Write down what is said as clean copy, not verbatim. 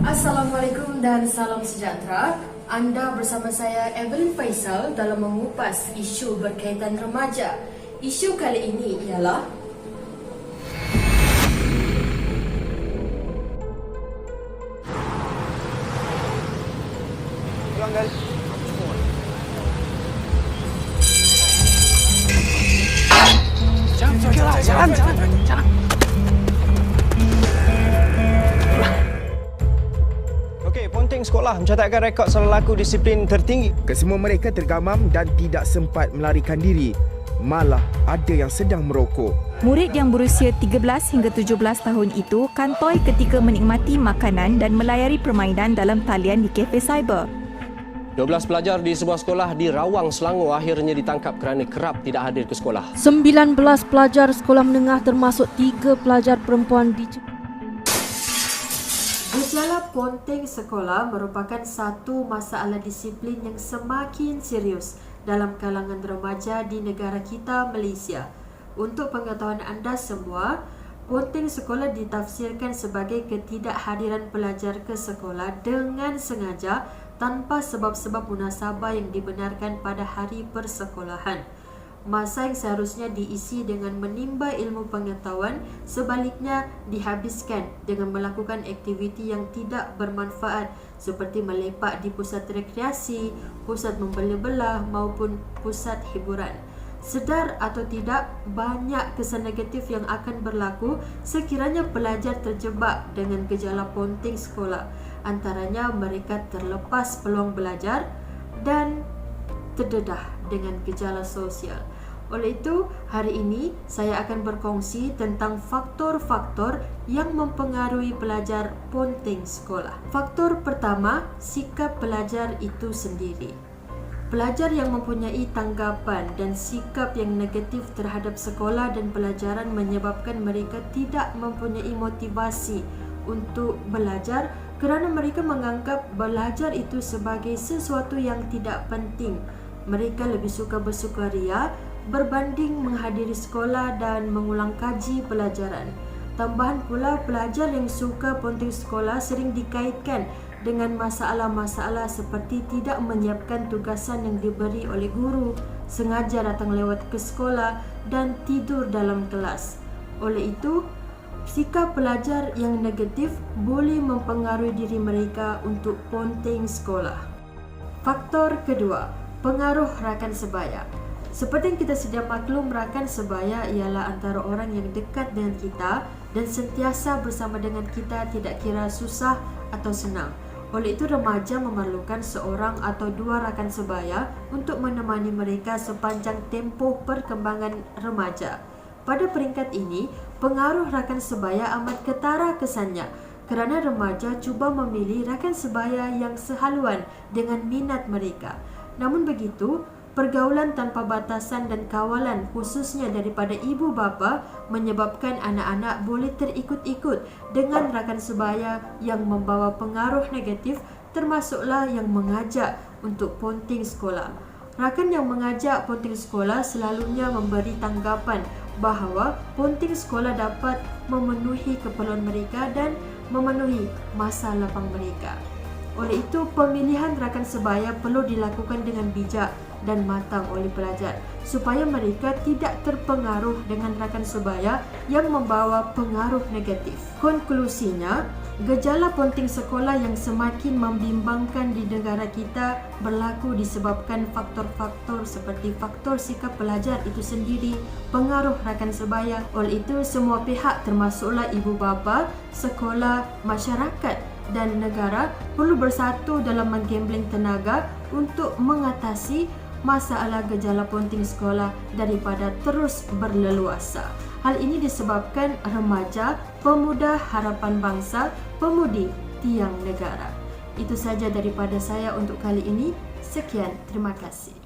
Assalamualaikum dan salam sejahtera. Anda bersama saya Evelyn Faisal dalam mengupas isu berkaitan remaja. Isu kali ini ialah Jangan. Okey, Ponteng sekolah mencatatkan rekod selalu disiplin tertinggi. Kesemua mereka tergamam dan tidak sempat melarikan diri. Malah ada yang sedang merokok. Murid yang berusia 13 hingga 17 tahun itu kantoi ketika menikmati makanan dan melayari permainan dalam talian di kafe cyber. 12 pelajar di sebuah sekolah di Rawang, Selangor akhirnya ditangkap kerana kerap tidak hadir ke sekolah. 19 pelajar sekolah menengah termasuk 3 pelajar perempuan di gejala ponteng sekolah merupakan satu masalah disiplin yang semakin serius dalam kalangan remaja di negara kita, Malaysia. Untuk pengetahuan anda semua, ponteng sekolah ditafsirkan sebagai ketidakhadiran pelajar ke sekolah dengan sengaja tanpa sebab-sebab munasabah yang dibenarkan pada hari persekolahan. Masa yang seharusnya diisi dengan menimba ilmu pengetahuan sebaliknya dihabiskan dengan melakukan aktiviti yang tidak bermanfaat seperti melepak di pusat rekreasi, pusat membelah-belah maupun pusat hiburan. Sedar atau tidak, banyak kesan negatif yang akan berlaku sekiranya pelajar terjebak dengan gejala ponteng sekolah. Antaranya mereka terlepas peluang belajar dan terdedah dengan gejala sosial. Oleh itu, hari ini saya akan berkongsi tentang faktor-faktor yang mempengaruhi pelajar ponteng sekolah. Faktor pertama, sikap pelajar itu sendiri. Pelajar yang mempunyai tanggapan dan sikap yang negatif terhadap sekolah dan pelajaran menyebabkan mereka tidak mempunyai motivasi untuk belajar kerana mereka menganggap belajar itu sebagai sesuatu yang tidak penting. Mereka lebih suka bersukaria berbanding menghadiri sekolah dan mengulang kaji pelajaran. Tambahan pula, pelajar yang suka ponteng sekolah sering dikaitkan dengan masalah-masalah seperti tidak menyiapkan tugasan yang diberi oleh guru, sengaja datang lewat ke sekolah dan tidur dalam kelas. Oleh itu, sikap pelajar yang negatif boleh mempengaruhi diri mereka untuk ponteng sekolah. Faktor kedua, pengaruh rakan sebaya. Seperti yang kita sedia maklum, rakan sebaya ialah antara orang yang dekat dengan kita dan sentiasa bersama dengan kita tidak kira susah atau senang. Oleh itu, remaja memerlukan seorang atau dua rakan sebaya untuk menemani mereka sepanjang tempoh perkembangan remaja. Pada peringkat ini, pengaruh rakan sebaya amat ketara kesannya kerana remaja cuba memilih rakan sebaya yang sehaluan dengan minat mereka. Namun begitu, pergaulan tanpa batasan dan kawalan khususnya daripada ibu bapa menyebabkan anak-anak boleh terikut-ikut dengan rakan sebaya yang membawa pengaruh negatif, termasuklah yang mengajak untuk ponteng sekolah. Rakan yang mengajak ponteng sekolah selalunya memberi tanggapan bahawa ponteng sekolah dapat memenuhi keperluan mereka dan memenuhi masa lapang mereka. Oleh itu, pemilihan rakan sebaya perlu dilakukan dengan bijak dan matang oleh pelajar supaya mereka tidak terpengaruh dengan rakan sebaya yang membawa pengaruh negatif. Konklusinya, gejala ponteng sekolah yang semakin membimbangkan di negara kita berlaku disebabkan faktor-faktor seperti faktor sikap pelajar itu sendiri, pengaruh rakan sebaya. Oleh itu, semua pihak termasuklah ibu bapa, sekolah, masyarakat dan negara perlu bersatu dalam menggambling tenaga untuk mengatasi masalah gejala ponteng sekolah daripada terus berleluasa. Hal ini disebabkan remaja, pemuda harapan bangsa, pemudi tiang negara. Itu saja daripada saya untuk kali ini. Sekian, terima kasih.